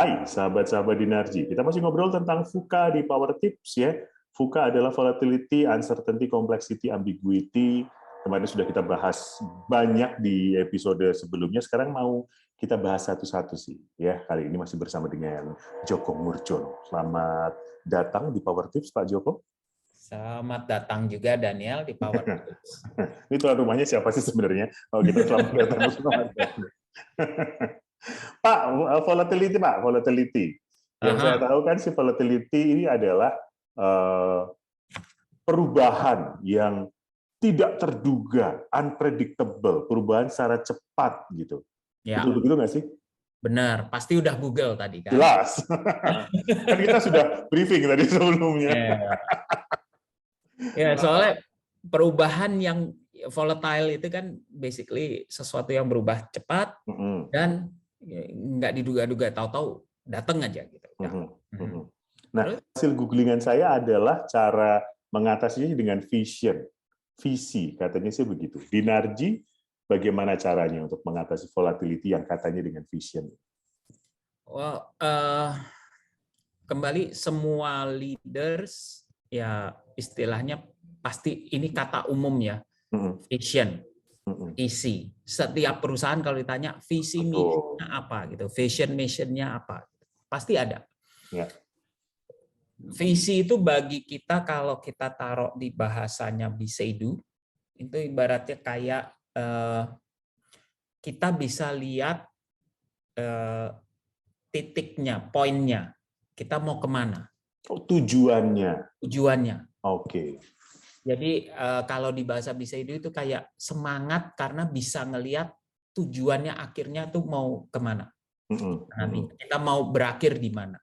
Hai, sahabat-sahabat Dinarji. Kita masih ngobrol tentang VUCA di Power Tips ya. VUCA adalah volatility, uncertainty, complexity, ambiguity. Kemarin sudah kita bahas banyak di episode sebelumnya. Sekarang mau kita bahas satu-satu sih. Ya, kali ini masih bersama dengan Joko Murjono. Selamat datang di Power Tips, Pak Joko. Selamat datang juga Daniel di Power Tips. Ini tuan rumahnya siapa sih sebenarnya? Oh, kita selamat datang. Selamat datang. Pak, volatility. Yang saya tahu kan si volatility ini adalah perubahan yang tidak terduga, unpredictable, perubahan secara cepat gitu. Ya. Betul begitu nggak sih? Benar, pasti udah Google tadi kan? Jelas. Kan kita sudah briefing tadi sebelumnya. Ya, soalnya perubahan yang volatile itu kan basically sesuatu yang berubah cepat dan nggak diduga-duga, tahu-tahu datang aja gitu. Nah, hasil googlingan saya adalah cara mengatasinya dengan vision. Visi, katanya sih begitu. Dinarji, bagaimana caranya untuk mengatasi volatility yang katanya dengan vision? Well, kembali semua leaders ya istilahnya pasti ini kata umum ya, vision. Visi. Setiap perusahaan kalau ditanya visi misinya apa gitu, vision missionnya apa, pasti ada. Ya. Visi itu bagi kita kalau kita taruh di bahasanya Biseidu itu ibaratnya kayak kita bisa lihat titiknya, poinnya, kita mau kemana? Oh, tujuannya. Tujuannya. Oke. Jadi kalau di bahasa Biseidu itu kayak semangat karena bisa ngelihat tujuannya akhirnya tuh mau kemana. Nanti kita mau berakhir di mana.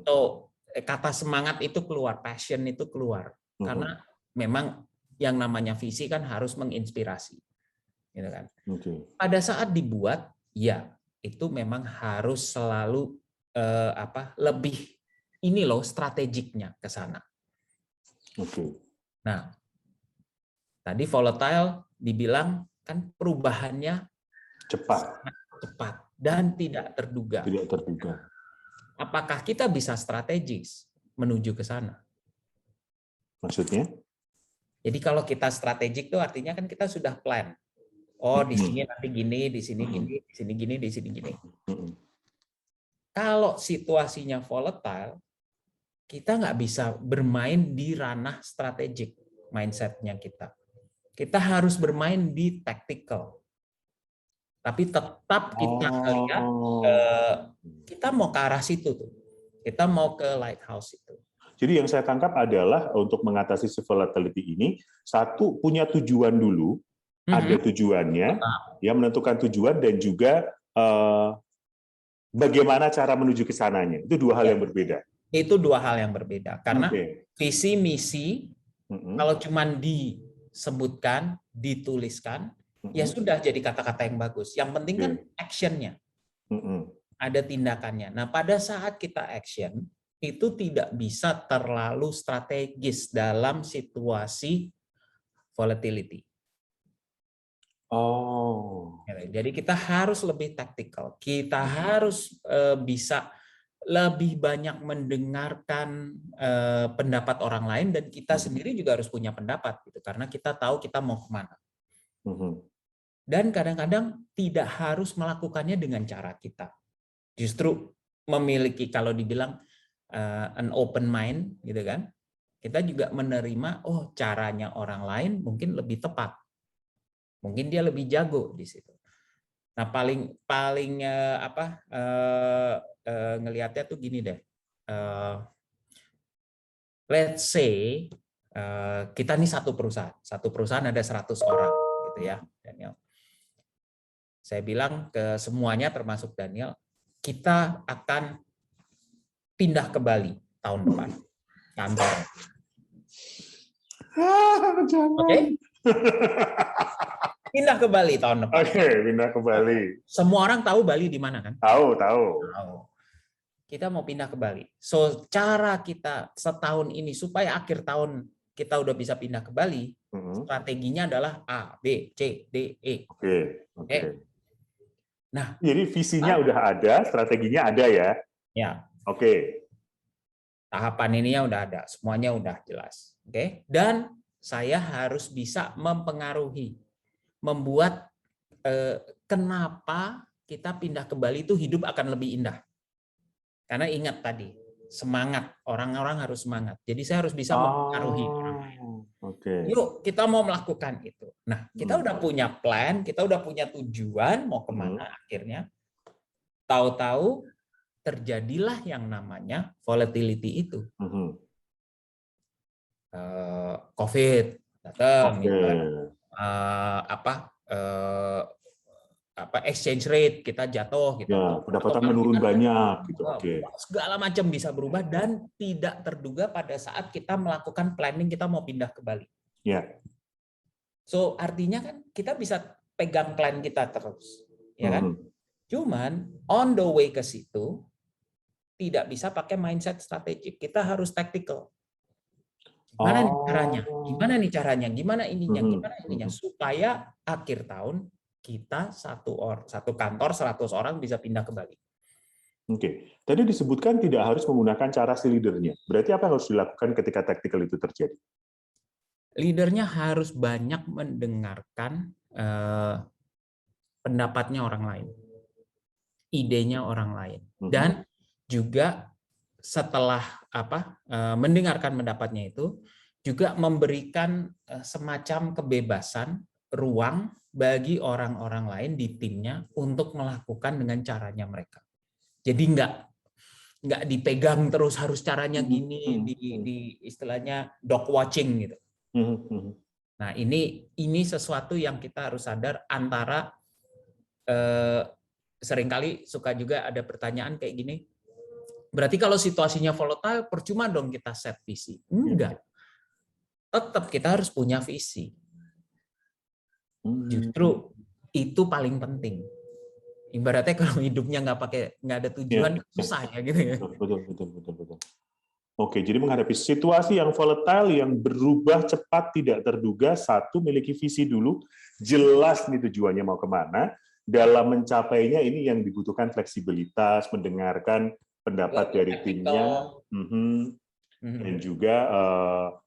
So, kata semangat itu keluar, passion itu keluar. Karena memang yang namanya visi kan harus menginspirasi. Gitu kan. Pada saat dibuat, ya itu memang harus selalu lebih ini loh strategiknya ke sana. Nah, tadi volatile dibilang kan perubahannya cepat dan tidak terduga. Tidak terduga. Apakah kita bisa strategis menuju ke sana? Maksudnya? Jadi kalau kita strategik itu artinya kan kita sudah plan. Oh, di sini nanti gini, di sini gini, di sini gini, di sini gini. Kalau situasinya volatile, kita nggak bisa bermain di ranah strategik mindset-nya kita. Kita harus bermain di tactical. Tapi tetap kita lihat kita mau ke arah situ tuh. Kita mau ke lighthouse itu. Jadi yang saya tangkap adalah untuk mengatasi volatility ini, satu punya tujuan dulu, ada tujuannya, ya menentukan tujuan dan juga bagaimana cara menuju ke sananya. Itu dua hal yang berbeda. Itu dua hal yang berbeda karena visi misi kalau cuman disebutkan, dituliskan, ya sudah jadi kata-kata yang bagus. Yang penting kan action-nya. Ada tindakannya. Nah, pada saat kita action itu tidak bisa terlalu strategis dalam situasi volatility. Jadi kita harus lebih taktikal. Kita harus bisa lebih banyak mendengarkan pendapat orang lain dan kita sendiri juga harus punya pendapat gitu karena kita tahu kita mau kemana. Dan kadang-kadang tidak harus melakukannya dengan cara kita. Justru memiliki kalau dibilang an open mind gitu kan. Kita juga menerima caranya orang lain mungkin lebih tepat. Mungkin dia lebih jago di situ. Nah, paling ngelihatnya tuh gini deh. Let's say kita nih satu perusahaan ada 100 orang gitu ya, Daniel. Saya bilang ke semuanya termasuk Daniel, kita akan pindah ke Bali tahun depan kantor. Oke? Pindah ke Bali tahun depan. Pindah ke Bali. Semua orang tahu Bali di mana kan? Tahu. Kita mau pindah ke Bali. So, cara kita setahun ini supaya akhir tahun kita udah bisa pindah ke Bali, strateginya adalah A, B, C, D, E. Oke. Nah, jadi visinya udah ada, strateginya ada ya. Ya, Oke. tahapan ininya udah ada, semuanya udah jelas. Oke. Dan saya harus bisa mempengaruhi, membuat kenapa kita pindah ke Bali itu hidup akan lebih indah. Karena ingat tadi, semangat, orang-orang harus semangat. Jadi saya harus bisa mempengaruhi orang lain. Oke. Yuk, kita mau melakukan itu. Nah, kita udah punya plan, kita udah punya tujuan mau kemana akhirnya. Tahu-tahu terjadilah yang namanya volatility itu. COVID datang, exchange rate kita jatuh, gitu. Ya, pendapatan menurun banyak, gitu. Segala macam bisa berubah dan tidak terduga pada saat kita melakukan planning kita mau pindah ke Bali. Ya. So artinya kan kita bisa pegang plan kita terus, ya kan? Cuman on the way ke situ tidak bisa pakai mindset strategik. Kita harus tactical. Gimana nih caranya? Gimana nih caranya? Gimana ininya? Supaya akhir tahun kita satu kantor 100 orang bisa pindah ke Bali. Oke. Tadi disebutkan tidak harus menggunakan cara si leadernya. Berarti apa yang harus dilakukan ketika tactical itu terjadi? Leadernya harus banyak mendengarkan pendapatnya orang lain, idenya orang lain, dan juga setelah mendengarkan pendapatnya itu juga memberikan semacam kebebasan ruang bagi orang-orang lain di timnya untuk melakukan dengan caranya mereka. Jadi nggak dipegang terus harus caranya gini, di istilahnya dog watching gitu. Nah ini sesuatu yang kita harus sadar. Antara seringkali suka juga ada pertanyaan kayak gini, berarti kalau situasinya volatile percuma dong kita set visi. Enggak, tetap kita harus punya visi. Justru itu paling penting. Ibaratnya kalau hidupnya nggak ada tujuan, susah ya gitu ya. Betul. Oke, jadi menghadapi situasi yang volatile, yang berubah cepat, tidak terduga, satu, miliki visi dulu, jelas nih tujuannya mau kemana, dalam mencapainya ini yang dibutuhkan fleksibilitas, mendengarkan pendapat dari timnya, dan juga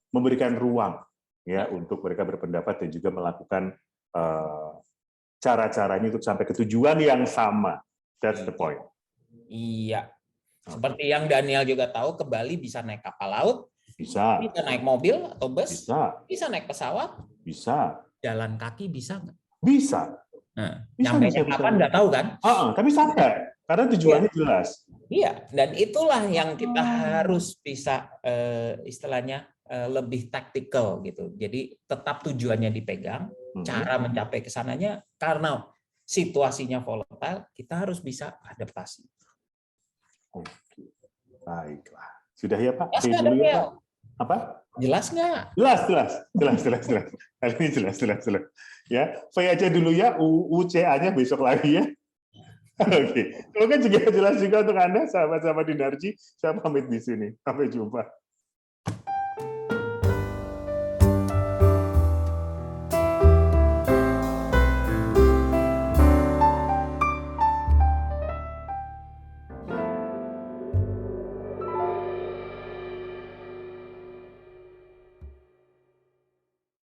memberikan ruang ya untuk mereka berpendapat dan juga melakukan cara-caranya untuk sampai ke tujuan yang sama. That's the point. Iya. Seperti yang Daniel juga tahu, ke Bali bisa naik kapal laut, bisa naik mobil atau bus, bisa naik pesawat, bisa jalan kaki, bisa nggak? Bisa. Nah, nyampe kapan nggak tahu kan? Tapi sampai karena tujuannya jelas. Iya, dan itulah yang kita harus bisa istilahnya lebih taktikal gitu. Jadi tetap tujuannya dipegang, cara mencapai ke sananya, karena situasinya volatile, kita harus bisa adaptasi. Oke, baiklah. Sudah ya Pak? Jelas dulu ya, Pak? Apa? Jelas nggak? Jelas. Kali ini jelas. Ya, V aja dulu ya, UCA-nya besok lagi ya. Oke, kalau kan juga jelas juga untuk Anda, sahabat-sahabat Dinarji, saya pamit di sini. Sampai jumpa.